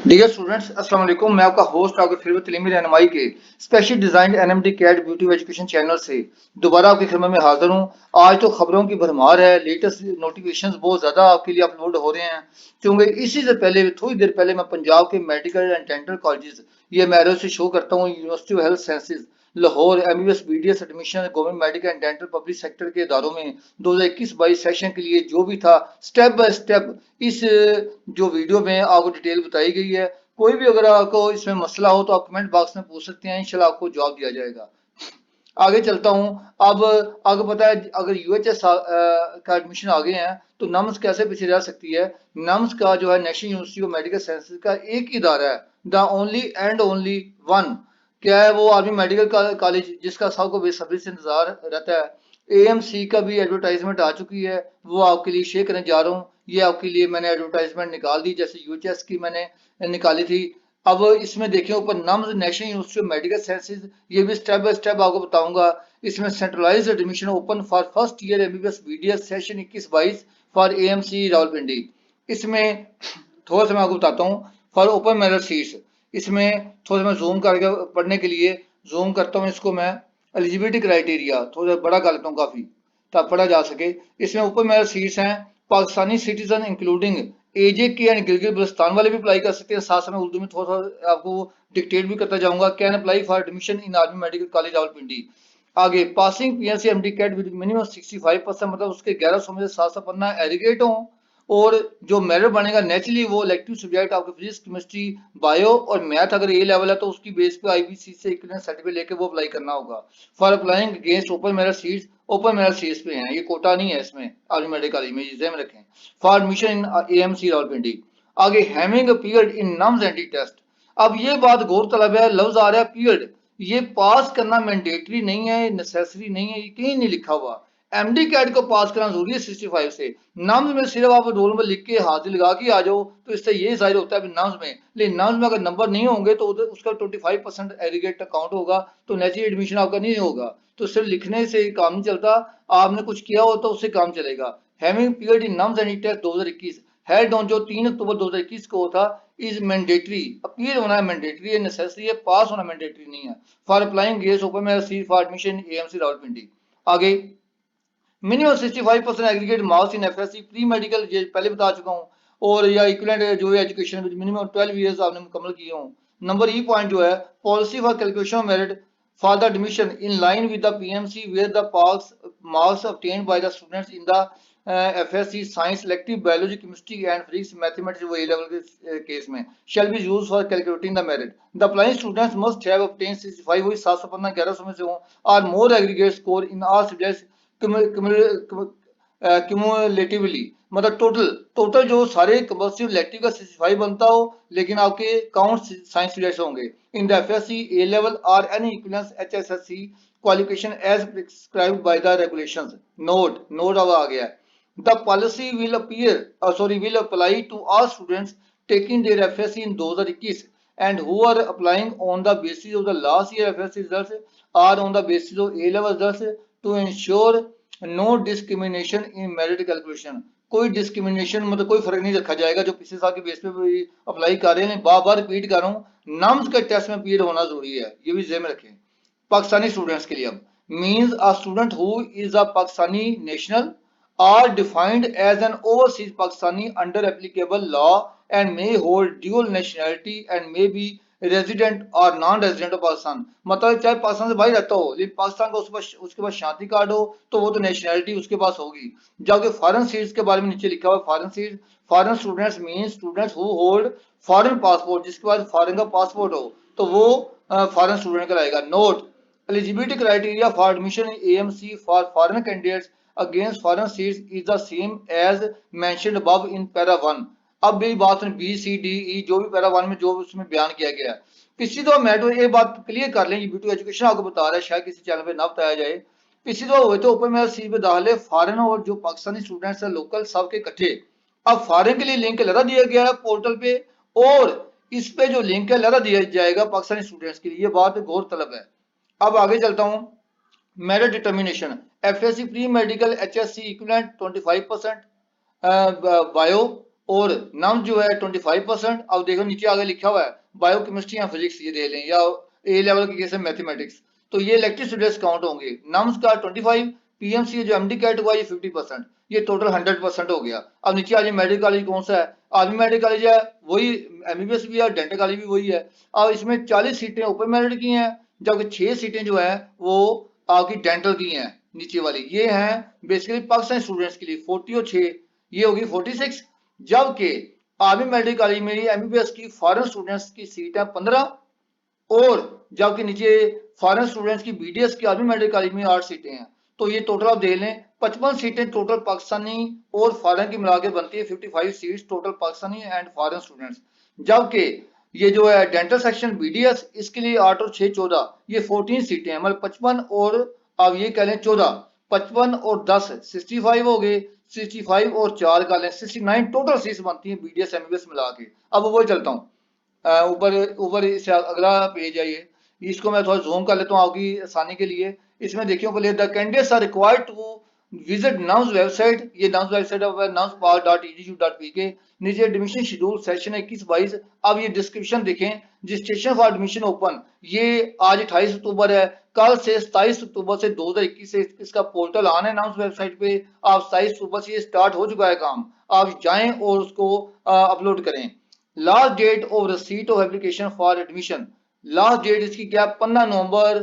Dear students अस्सलाम वालेकुम। मैं आपका होस्ट आपके फेवरेट तलीमी रहनुमाई के special design NMD cat beauty education channel से दोबारा आपकी खिदमत में हाजिर हूँ। आज तो खबरों की भरमार है, लेटेस्ट नोटिफिकेशंस बहुत ज़्यादा आपके लिए अपलोड हो रहे हैं। क्योंकि इसी से पहले थोड़ी देर पहले मैं पंजाब के मेडिकल एंड डेंटल कॉलेजेस ये मैरो से शो करता हूँ। University of health sciences Lahore MBBS BDS admission government medical and dental public sector के इदारों में 2021-22 सेशन के लिए जो भी था स्टेप बाय स्टेप इस जो वीडियो में आपको डिटेल बताई गई है। कोई भी अगर आपको इसमें मसला हो तो आप कमेंट बॉक्स में पूछ सकते हैं, इंशाल्लाह आपको जवाब दिया जाएगा। आगे चलता हूँ। अब आपको पता है अगर यूएचएस का एडमिशन आ गए हैं तो नम्स कैसे पीछे रह सकती है। नम्स का जो है national university of medical sciences का एक ही इदारा है, the only and only one. क्या है वो? आर्मी मेडिकल कॉलेज, जिसका सबको बेसब्री से इंतजार रहता है। एएमसी का भी एडवर्टाइजमेंट आ चुकी है, वो आपके लिए शेयर करने जा रहा हूँ। ये आपके लिए मैंने एडवर्टाइजमेंट निकाल दी जैसे यूएचएस की मैंने निकाली थी। अब इसमें देखें ऊपर nums national university of medical sciences, ये भी स्टेप बाय स्टेप आपको बताऊंगा। इसमें centralised admission open for first year MBBS BDS session 21-22 for AMC Rawalpindi. इसमें थोड़ा सा मैं आपको बताता हूँ। फॉर ओपन मेरिट सीट्स, इसमें थोड़ा सा मैं जूम करके पढ़ने के लिए जूम करता हूँ इसको मैं। एलिजिबिलिटी क्राइटेरिया थोड़ा सा बड़ा कर लेता हूँ काफी, ताकि पढ़ा जा सके। इसमें ओपन मेरिट सीट्स हैं पाकिस्तानी सिटीजन इंक्लूडिंग एजे के एंड गिलगित बल्तिस्तान वाले भी अप्लाई कर सकते हैं। साथ में उर्दू में थोड़ा सा आपको डिक्टेट भी करता जाऊंगा। Can apply for admission in army medical college Rawalpindi. आगे passing PSC MDCAT with minimum 65%, मतलब उसके 1100 में से 700 पन्ना एरिगेट हो। और जो मेरिट बनेगा नेचुरली वो इलेक्टिव सब्जेक्ट आपके फिजिक्स केमिस्ट्री बायो और मैथ अगर ए लेवल है तो उसकी बेस पे आईबीसी से इक्विवेलेंट सर्टिफिकेट लेके वो अप्लाई करना होगा। For applying against open merit seats, open merit seats पे हैं, ये कोटा नहीं है इसमें आर्मी मेडिकल कॉलेज में, ये ध्यान में रखें। For admission in AMC Rawalpindi. आगे having appeared in NUMS entry test. अब ये बात गौरतलब है, लफ्ज आ रहा है अपीयर्ड, ये पास करना मैंडेटरी नहीं है, नेसेसरी नहीं है, ये कहीं नहीं लिखा हुआ। एमडी कैट को पास करना जरूरी है 65 से। नम्स में सिर्फ आप रोल नंबर लिख के हाजिर लगा के आ जाओ तो इससे ये जाहिर होता है नम्स में, लेकिन नम्स में अगर नंबर नहीं होंगे तो उसका 25% एग्रीगेट काउंट होगा, तो नेचुरल एडमिशन आपका नहीं होगा। तो सिर्फ लिखने से काम नहीं चलता, आपने कुछ किया हो तो उससे काम चलेगा। Having appeared in NUMS entry test 2021 held on जो 3 अक्टूबर 2021 को था इज मैंडेटरी। अपीयर होना मैंडेटरी है, नेसेसरी है, पास होना मैंडेटरी नहीं है। फॉर अप्लाइंग गेस ओपन में seat for admission AMC Rawalpindi. आगे minimum 65% aggregate marks in FSC pre medical, ये पहले बता चुका हूँ। और या इक्विवेलेंट जो है एजुकेशन विद मिनिमम 12 इयर्स आपने मुकम्मल किए हों। नंबर ई पॉइंट जो है policy for calculation of merit for the admission in line with the PMC where the marks obtained by the students in the FSC science elective biology chemistry and physics mathematics वो A level के केस में shall be used for calculating the merit. The applying students must have obtained 65 वही 715 1100 में से हों और more aggregate score in all subjects cumulatively, मतलब टोटल टोटल जो सारे कंपल्सरी इलेक्टिव का 65 बनता हो, लेकिन आपके काउंट साइंस सब्जेक्ट्स होंगे in the FSC A level और any equivalence HSSC qualification as prescribed by the regulations. Note अब आ गया। The policy will appear sorry will apply to all students taking their FSC in 2021 and who are applying on the basis of the last year FSC results or on the basis of A level results to ensure no discrimination in merit calculation. कोई discrimination मतलब कोई फर्क नहीं रखा जाएगा जो पिछले साल के बेस पे अप्लाई कर रहे हैं। बार बार रिपीट कर रहा हूँ, नम्स के टेस्ट में पीरियड होना जरूरी है, ये भी ध्यान में रखें। पाकिस्तानी स्टूडेंट्स के लिए अब means a student who is a Pakistani national are defined as an overseas Pakistani under applicable law and may hold dual nationality and may be resident और नॉन रेजिडेंट ऑफ पाकिस्तान। मतलब चाहे पाकिस्तान से बाहर रहता हो लेकिन पाकिस्तान का उसके पास शांति कार्ड हो तो वो तो नेशनैलिटी उसके पास होगी। जबकि फॉरेन सीट्स के बारे में नीचे लिखा हुआ foreign seats foreign students mean students who hold foreign passport, जिसके पास फॉरेन का पासपोर्ट हो तो वो फॉरेन स्टूडेंट कहलाएगा। Note eligibility criteria for admission AMC for foreign candidates against foreign seats is the same as mentioned above in para 1। अब मेरी बात सुन, B C D E जो भी पैरा 1 में जो उसमें बयान किया गया है, पिछली तो मैटर ये बात क्लियर कर लें, ब्यूटी एजुकेशन आपको बता रहा है, शायद किसी चैनल पे ना बताया जाए। पिछली तो हुए तो ऊपर मेरा सीट पे दाखिले फॉरेन और जो पाकिस्तानी स्टूडेंट्स है लोकल सब के इकट्ठे। अब फॉरेन के लिए लिंक लगा दिया गया है पोर्टल पे, और इस पे जो लिंक है लगा दिया जाएगा पाकिस्तानी स्टूडेंट्स के लिए, ये बात गौर तलब है। अब आगे चलता हूँ। Merit determination FSc pre medical HSC equivalent 25% bio और नम जो है 25%। अब देखो नीचे आगे लिखा हुआ है बायोकेमिस्ट्री या फिजिक्स, ये दे लें, या ए लेवल के केस में मैथमेटिक्स, तो ये इलेक्टिव स्टूडेंट्स काउंट होंगे। नम्स का 25, पीएमसी जो एमडी कैट हुआ ये 50%, ये टोटल 100% हो गया। अब नीचे आज मेडिकल कॉलेज कौन सा है, आर्मी मेडिकल कॉलेज है, वही एमबीबीएस भी है, डेंटल कॉलेज भी वही है। अब इसमें 40 सीटें ओपन मेरिट की हैं, जबकि 6 सीटें जो है वो आपकी डेंटल की हैं। नीचे वाली ये हैं बेसिकली पाकिस्तानी स्टूडेंट्स के लिए 40 और 6, ये होगी 46। जबकि आर्मी मेडिकल कॉलेज में एमबीबीएस की फॉरेन स्टूडेंट्स की सीट है 15, और जबकि नीचे फॉरेन स्टूडेंट्स की बीडीएस की आर्मी मेडिकल कॉलेज में 8 सीटें हैं। तो ये टोटल आप देख लें 55 सीटें टोटल पाकिस्तानी और फॉरेन की मिला के बनती है 55 seats total Pakistani and foreign students. जबकि ये जो है डेंटल सेक्शन बीडीएस, इसके लिए 8 और 6 14, ये 14 सीटें हैं, मतलब 55 और अब ये कह लें 14, 55 और 10 65 हो गए, 65 और 4 का लें 69 टोटल सीट्स बनती हैं बीडीएस एमबीबीएस मिला के। अब वो चलता हूँ ऊपर ऊपर इससे अगला पेज है ये, इसको मैं थोड़ा जूम कर लेता हूँ आपकी आसानी के लिए। इसमें देखिए ऊपर the candidates are required to visit NAUS website, ये नाउस वेबसाइट है nauspass.edu.pk। नीचे एडमिशन शेड्यूल सेशन 21-22। अब ये डिस्क्रिप्शन देखें, रजिस्ट्रेशन फॉर एडमिशन ओपन, ये आज 28 अक्टूबर है, कल से 27 अक्टूबर से 2021 से इसका पोर्टल ऑन है नाउस वेबसाइट पे। आप 27 अक्टूबर से ये स्टार्ट हो चुका है काम, आप जाएं और उसको अपलोड करें। Last date of receipt of application for admission, last date इसकी क्या, 15 नवंबर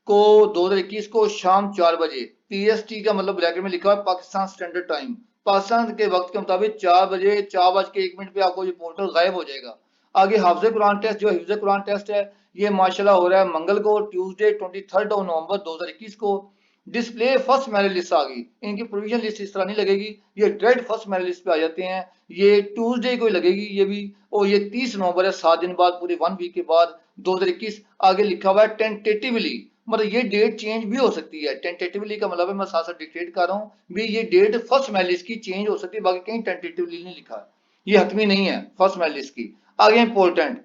को 2021 को शाम 4 बजे पीएसटी का मतलब ब्रैकेट में लिखा है पाकिस्तान स्टैंडर्ड टाइम, पाकिस्तान के वक्त के मुताबिक 4 बजे 4:01 पे आपको ये पोर्टल गायब हो जाएगा। आगे हाफिज कुरान टेस्ट, जो हाफिज कुरान टेस्ट है ये माशाल्लाह हो रहा है मंगल को ट्यूसडे 23 नवंबर 2021 को। डिस्प्ले फर्स्ट मेरिट लिस्ट आ गई, इनकी प्रोविजन लिस्ट इस तरह नहीं लगेगी, ये डायरेक्ट फर्स्ट मेरिट लिस्ट पे आ जाते हैं, ये ट्यूसडे को लगेगी ये भी, और ये 30 नवंबर है, 7 दिन बाद, पूरे 1 वीक के बाद 2021। आगे लिखा हुआ है टेंटेटिवली, मतलब ये डेट चेंज भी हो सकती है। टेंटेटिवली का मतलब है मैं साथ साथ डिक्टेट कर रहा हूँ भी, ये डेट फर्स्ट मेरिट लिस्ट की चेंज हो सकती है, बाकी कहीं टेंटेटिवली नहीं लिखा, ये हतमी नहीं है फर्स्ट मेरिट लिस्ट की। आगे इंपॉर्टेंट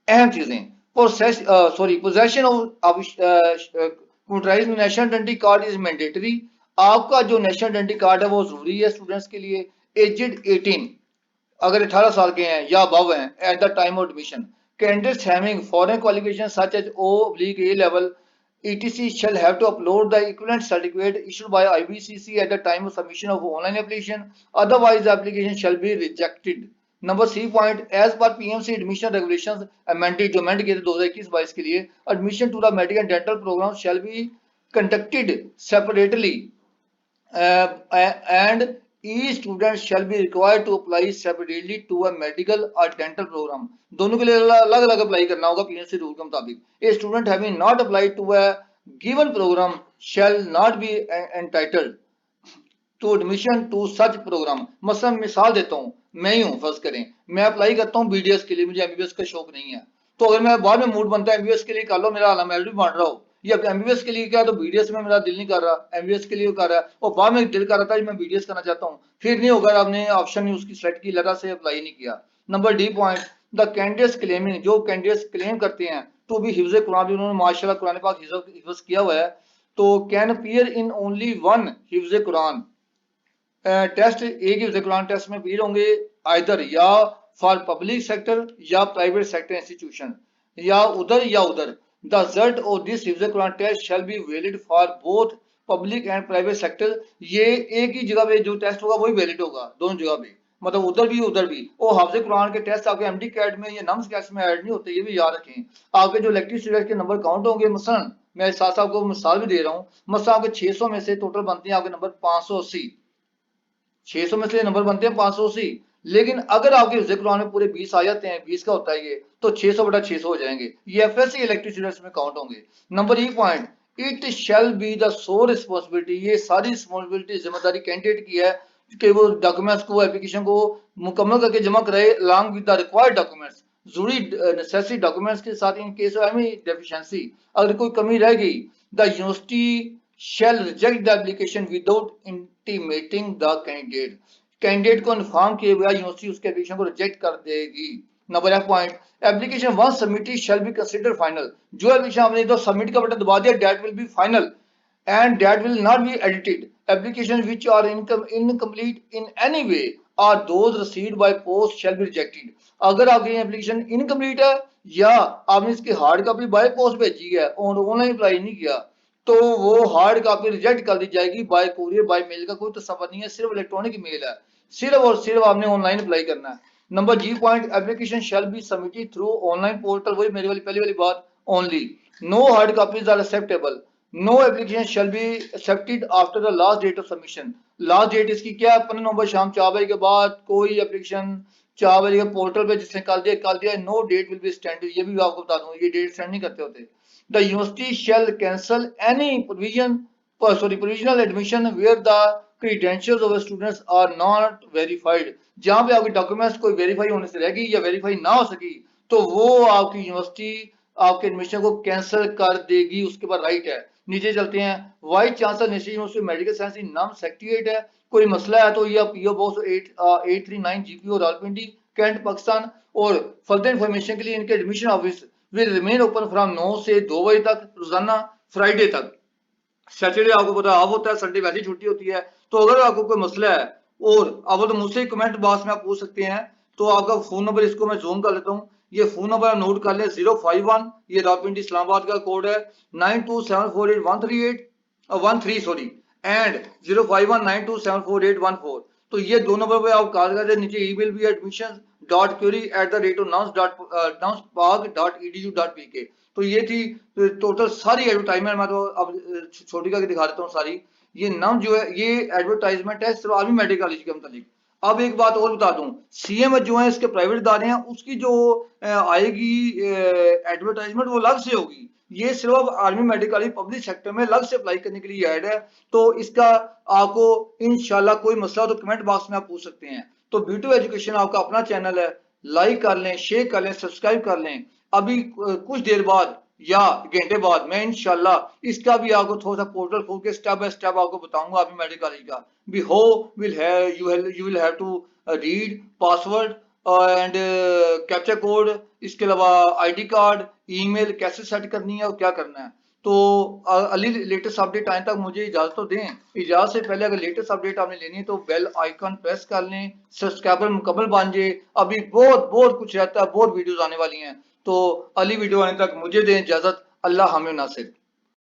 अहम चीजें, possession of computerised national identity card is mandatory, आपका जो नेशनल आइडेंटिटी कार्ड है वो जरूरी है स्टूडेंट्स के लिए। एजेड 18, अगर 18 साल के हैं या अबव हैं at the time of admission, candidates having foreign qualification such as O/A level etc shall have to upload the equivalent certificate issued by IBCC at the time of submission of online application, otherwise the application shall be rejected। Number C point, as per PMC admission regulations amended, जो amend किए थे 2021-22 के लिए, admission to the medical dental program shall be conducted separately and each student shall be required to apply separately to a medical or dental program। दोनों के लिए अलग अलग अप्लाई करना होगा पीएमसी रूल के मुताबिक। A student having not applied to a given program shall not be entitled to admission to such program. मसलन मिसाल देता हूँ, मैं ही हूँ, फर्ज करें मैं अप्लाई करता हूँ बीडीएस के लिए, मुझे एमबीबीएस का शौक नहीं है, तो अगर मैं बाद में मूड बनता है एमबीबीएस के लिए कर लो, मेरा मेरिट भी बढ़ रहा हो, ये एमबीबीएस के लिए क्या, तो बीडीएस में मेरा दिल नहीं कर रहा, एमबीबीएस के लिए कर रहा है, और बाद में दिल कर रहा था मैं बीडीएस करना चाहता हूँ, फिर नहीं होगा, आपने ऑप्शन नहीं उसकी सेलेक्ट की, लगा से अप्लाई नहीं किया। Number D point, the candidates claiming, जो कैंडिडेट्स क्लेम करते हैं तो भी हिफ्ज कुरान भी उन्होंने माशाल्लाह कुरान पाक हिफ्ज किया हुआ है, तो can appear in only one हिफ्ज कुरान टेस्ट, एक ही कुरान टेस्ट में अपीयर होंगे, आइदर या फॉर पब्लिक सेक्टर या प्राइवेट सेक्टर इंस्टीट्यूशन, या उधर या उधर। द रिजल्ट ऑफ दिस हिफ्ज Quran test shall be valid for both public and private sector, ये एक ही जगह पे जो टेस्ट होगा वही वैलिड होगा दोनों जगह पे, मतलब उधर भी उधर भी। और हाफिज कुरान के टेस्ट आपके एमडी कैट में या नम्स कैट में ऐड नहीं होते, ये भी याद रखें। आपके जो इलेक्टिव स्टूडेंट के नंबर काउंट होंगे, मसलन मैं साथ साथ आपको मिसाल भी दे रहा हूँ, मसलन आपके 600 में से टोटल बनते हैं आपके नंबर 580, 600 में से नंबर बनते हैं 580, लेकिन अगर आपके हिफ्ज़ कुरान में पूरे 20 आ जाते हैं, 20 का होता है ये, तो 600/600 हो जाएंगे, ये एफएससी इलेक्टिव स्टूडेंट्स में काउंट होंगे। Number E point, it shall be the so responsibility, ये सारी रिस्पॉन्सिबिलिटी जिम्मेदारी कैंडिडेट की है कि वो डॉक्यूमेंट्स को एप्लीकेशन को मुकम्मल करके जमा कराए along with the required documents, जरूरी नेसेसरी डॉक्यूमेंट्स के साथ, in case of any deficiency अगर कोई कमी रह गई, the university shall reject the application without intimating the candidate, candidate को इन्फॉर्म किए बिना यूनिवर्सिटी उसके एप्लीकेशन को रिजेक्ट कर देगी। Number F point, application once submitted shall be considered final, जो एप्लीकेशन आपने तो सबमिट का बटन दबा दिया, that will be final and that will not be edited। Applications which are incomplete in any way और those received by post shall be rejected. अगर आपकी application incomplete है या आपने इसकी हार्ड कॉपी बाय पोस्ट भेजी है और ऑनलाइन अप्लाई नहीं किया तो वो हार्ड कॉपी रिजेक्ट कर दी जाएगी। बाय कुरियर बाय मेल का कोई तस्वर नहीं है, सिर्फ इलेक्ट्रॉनिक मेल है, सिर्फ और सिर्फ आपने ऑनलाइन अप्लाई करना है। Number G point, application shall be submitted through online portal, वही मेरी वाली पहली वाली बात, only no hard copies are acceptable, no application shall be accepted after the last date of submission. Last date इसकी क्या है, 15 नवंबर शाम 4 बजे के बाद कोई एप्लीकेशन 4 बजे के पोर्टल पे जिसने कर दिया, no date will be standard. ये भी आपको बता दूं, ये डेट स्टैंड नहीं करते होते। The university shall cancel any provisional admission where the credentials of the students are not verified। जहां पे आपके डॉक्यूमेंट्स कोई वेरीफाई होने से रहेगी या वेरीफाई ना हो सकी तो वो आपकी यूनिवर्सिटी आपके एडमिशन को कैंसिल कर देगी, उसके बाद राइट है। नीचे चलते हैं, vice chancellor national university medical science in NUMS secretariat है, कोई मसला है तो ये PO box 839 GPO Rawalpindi cantt Pakistan. और फर्दर इन्फॉर्मेशन के लिए इनके admission office will remain open from 9 से 2 बजे तक रोजाना, फ्राइडे तक। सैटरडे आपको पता ऑफ होता है, संडे वैसी छुट्टी होती है। तो अगर आपको कोई मसला है और अब तो मुझसे कमेंट बॉक्स में आप पूछ सकते हैं, तो आपका फोन नंबर इसको मैं जूम कर लेता हूँ, ये फोन नंबर आप नोट कर लें 051, ये रावलपिंडी इस्लामाबाद का कोड है, 92748113 सॉरी एंड 05192748114। तो ये दो नंबर पे आप कॉल करते हैं। नीचे ईमेल भी admissions.query@nouns.park.edu.pk। तो ये थी टोटल सारी एडवर्टाइजमेंट, मैं तो अब छोटी करके दिखा देता हूँ सारी। ये नाम जो है ये एडवर्टाइजमेंट है सिर्फ आर्मी मेडिकल कॉलेज के मतलब। अब एक बात और बता दूं, सीएम जो है इसके प्राइवेट इदारे हैं, उसकी जो आएगी एडवर्टाइजमेंट वो अलग से होगी। ये सिर्फ army medical college public sector में अलग से अप्लाई करने के लिए ऐड है। तो इसका आपको इंशाल्लाह कोई मसला हो तो कमेंट बॉक्स में आप पूछ सकते हैं। तो B2 एजुकेशन आपका अपना चैनल है, लाइक कर लें, शेयर कर लें, सब्सक्राइब कर लें। अभी कुछ देर बाद या घंटे बाद मैं इंशाल्लाह इसका भी आपको थोड़ा सा पोर्टल खोल के स्टेप बाय स्टेप आपको बताऊंगा अभी मेडिकल कॉलेज का भी। हो you will have to read password and captcha code, इसके अलावा आईडी कार्ड, ईमेल कैसे सेट करनी है और क्या करना है। तो अली लेटेस्ट अपडेट आने तक मुझे इजाजत तो दें। इजाजत से पहले अगर लेटेस्ट अपडेट आपने लेनी है तो बेल आइकन प्रेस कर लें, सब्सक्राइबर मुकम्मल बन जाए। अभी बहुत बहुत कुछ रहता है, बहुत वीडियोस आने वाली हैं। तो अली वीडियो आने तक मुझे दें इजाजत। अल्लाह हामिद नासिर।